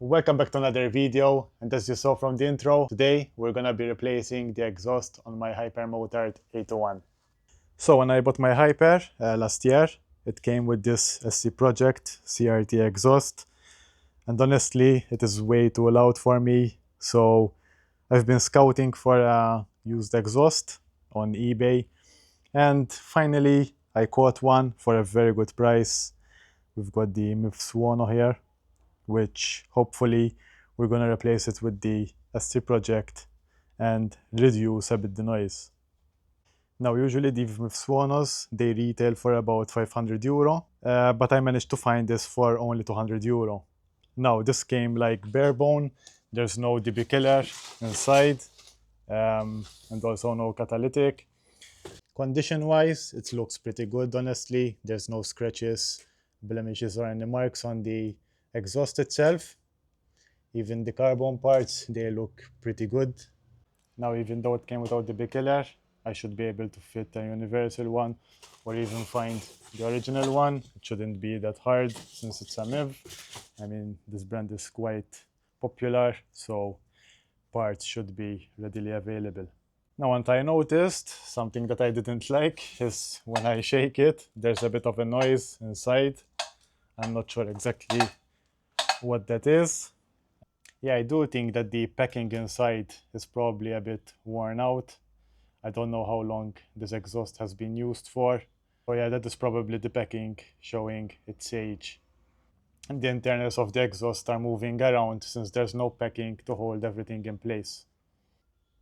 Welcome back to another video, and as you saw from the intro, today we're gonna be replacing the exhaust on my Hypermotard 801. So when I bought my Hyper last year, it came with this SC Project CRT exhaust, and honestly it is way too loud for me, so I've been scouting for a used exhaust on eBay, and finally I caught one for a very good price. We've got the MIVV here, which hopefully we're going to replace it with the SC Project and reduce a bit the noise. Now usually the MIVV they retail for about €500, but I managed to find this for only €200. Now this came like bare bone, there's no DB killer inside, and also no catalytic. Condition wise it looks pretty good, honestly. There's no scratches, blemishes or any marks on the exhaust itself. Even the carbon parts, they look pretty good. Now even though it came without the big killer, I should be able to fit a universal one or even find the original one. It shouldn't be that hard since it's a MIV. I mean, this brand is quite popular, so parts should be readily available. Now what I noticed, something that I didn't like, is when I shake it, there's a bit of a noise inside. I'm not sure exactly what that is. Yeah, I do think that the packing inside is probably a bit worn out. I don't know how long this exhaust has been used for. So yeah, that is probably the packing showing its age. And the internals of the exhaust are moving around since there's no packing to hold everything in place.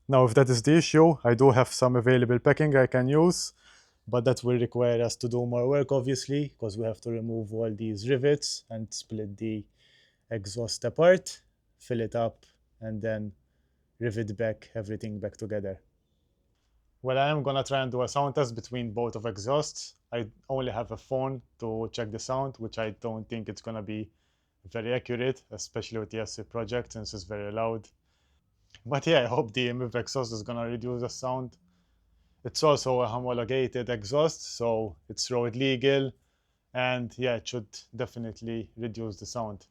Now if that is the issue, I do have some available packing I can use, but that will require us to do more work obviously, because we have to remove all these rivets and split the exhaust apart, fill it up, and then rivet back everything back together. Well, I am gonna try and do a sound test between both of exhausts. I only have a phone to check the sound, which I don't think it's gonna be very accurate, especially with the SC Project since it's very loud. But yeah, I hope the MIVV exhaust is gonna reduce the sound. It's also a homologated exhaust, so it's road legal, and yeah, it should definitely reduce the sound.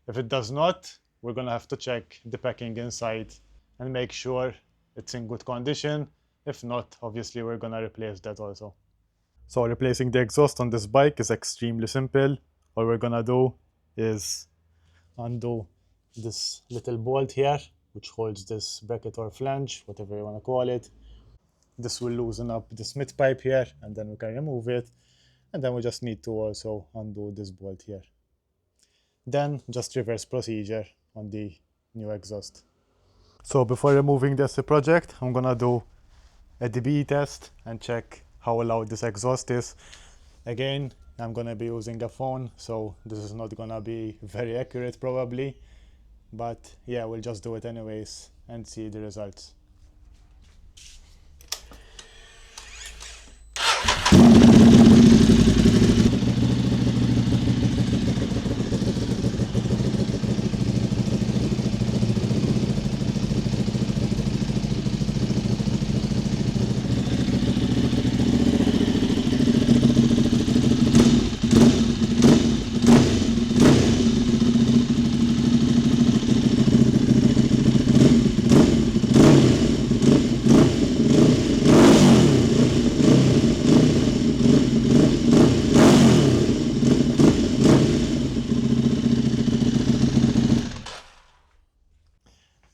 If it does not, we're gonna have to check the packing inside and make sure it's in good condition. If not, obviously we're gonna replace that also. So replacing the exhaust on this bike is extremely simple. All we're gonna do is undo this little bolt here, which holds this bracket or flange, whatever you wanna call it. This will loosen up this mid pipe here, and then we can remove it. And then we just need to also undo this bolt here. Then just reverse procedure on the new exhaust. So before removing the SC Project, I'm gonna do a dB test and check how loud this exhaust is. Again, I'm gonna be using a phone, so this is not gonna be very accurate probably, but yeah, we'll just do it anyways and see the results.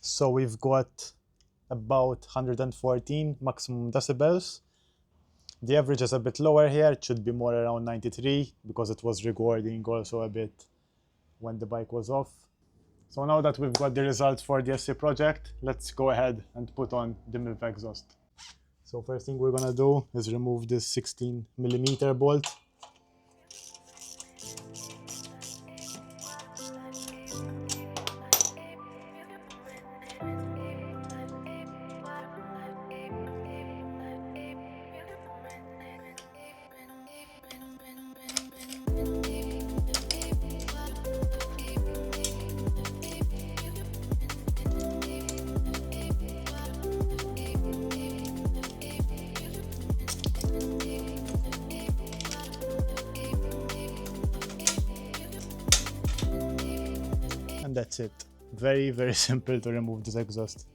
So we've got about 114 maximum decibels. The average is a bit lower here. It should be more around 93 because it was recording also a bit when the bike was off. So now that we've got the results for the SC Project, let's go ahead and put on the MIVV exhaust. So first thing we're gonna do is remove this 16mm bolt. that's it. Very, very simple to remove this exhaust.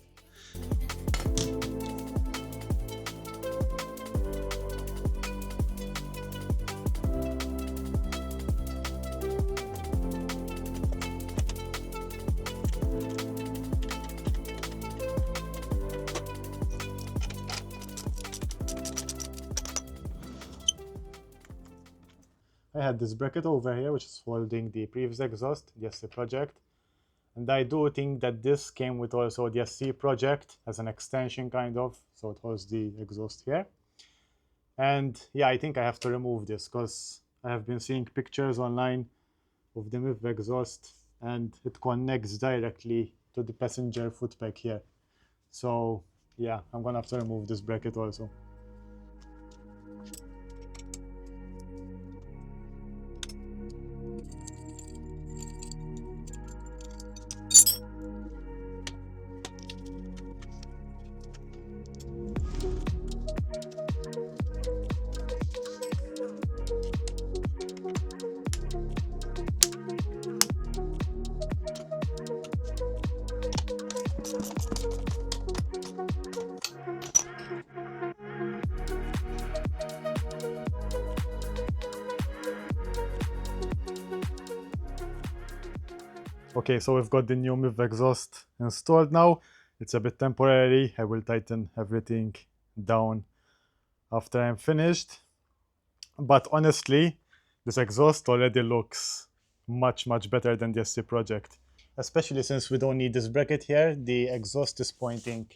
I had this bracket over here which is holding the previous exhaust, the SC project. And I do think that this came with also the SC project as an extension kind of, so it holds the exhaust here. And yeah, I think I have to remove this because I have been seeing pictures online of the MIVV exhaust and it connects directly to the passenger footpack here. So yeah, I'm gonna have to remove this bracket also. Okay, so we've got the new MIVV exhaust installed now. It's a bit temporary. I will tighten everything down after I'm finished. But honestly, this exhaust already looks much better than the SC project. Especially since we don't need this bracket here, the exhaust is pointing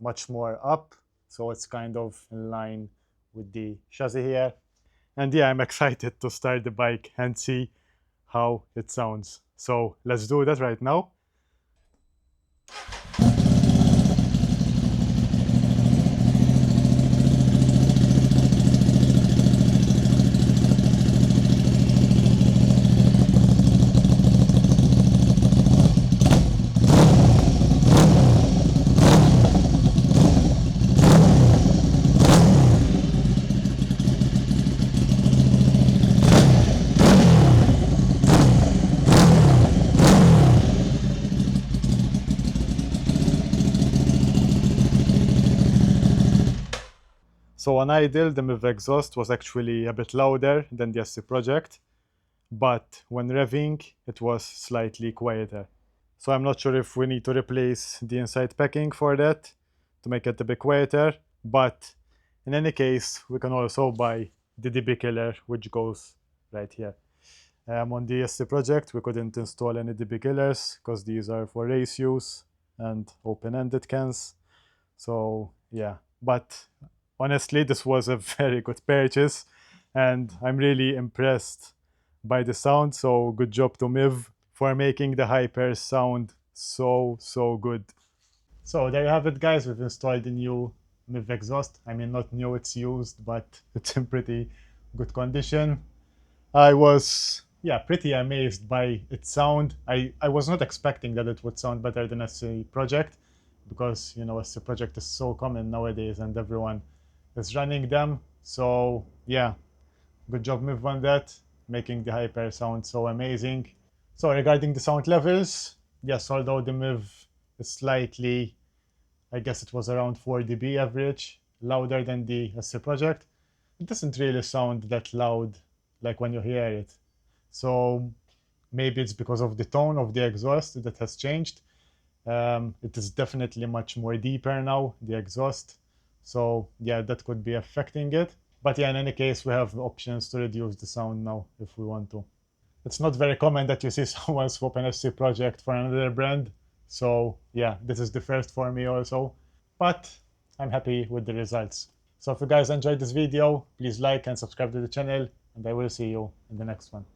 much more up. So it's kind of in line with the chassis here. And yeah, I'm excited to start the bike and see how it sounds. So let's do that right now. So on idle, the MIVV exhaust was actually a bit louder than the SC project, but when revving, it was slightly quieter. So I'm not sure if we need to replace the inside packing for that to make it a bit quieter, but in any case, we can also buy the DB killer, which goes right here. On the SC project, we couldn't install any DB killers because these are for race use and open-ended cans. So yeah, but honestly, this was a very good purchase and I'm really impressed by the sound. So good job to MIVV for making the Hyper sound so good. So there you have it, guys. We've installed the new MIVV exhaust. I mean, not new, it's used, but it's in pretty good condition. I was, yeah, pretty amazed by its sound. I was not expecting that it would sound better than SC project because, you know, SC project is so common nowadays and everyone is running them. So yeah, good job MIVV on that, making the Hyper sound so amazing. So regarding the sound levels, yes, although the MIVV is slightly, I guess it was around 4 dB average, louder than the SC project, it doesn't really sound that loud like when you hear it. So maybe it's because of the tone of the exhaust that has changed. It is definitely much more deeper now, the exhaust. So yeah, that could be affecting it. But yeah, in any case, we have options to reduce the sound now if we want to. It's not very common that you see someone swap an SC project for another brand. So yeah, this is the first for me also. But I'm happy with the results. So if you guys enjoyed this video, please like and subscribe to the channel, and I will see you in the next one.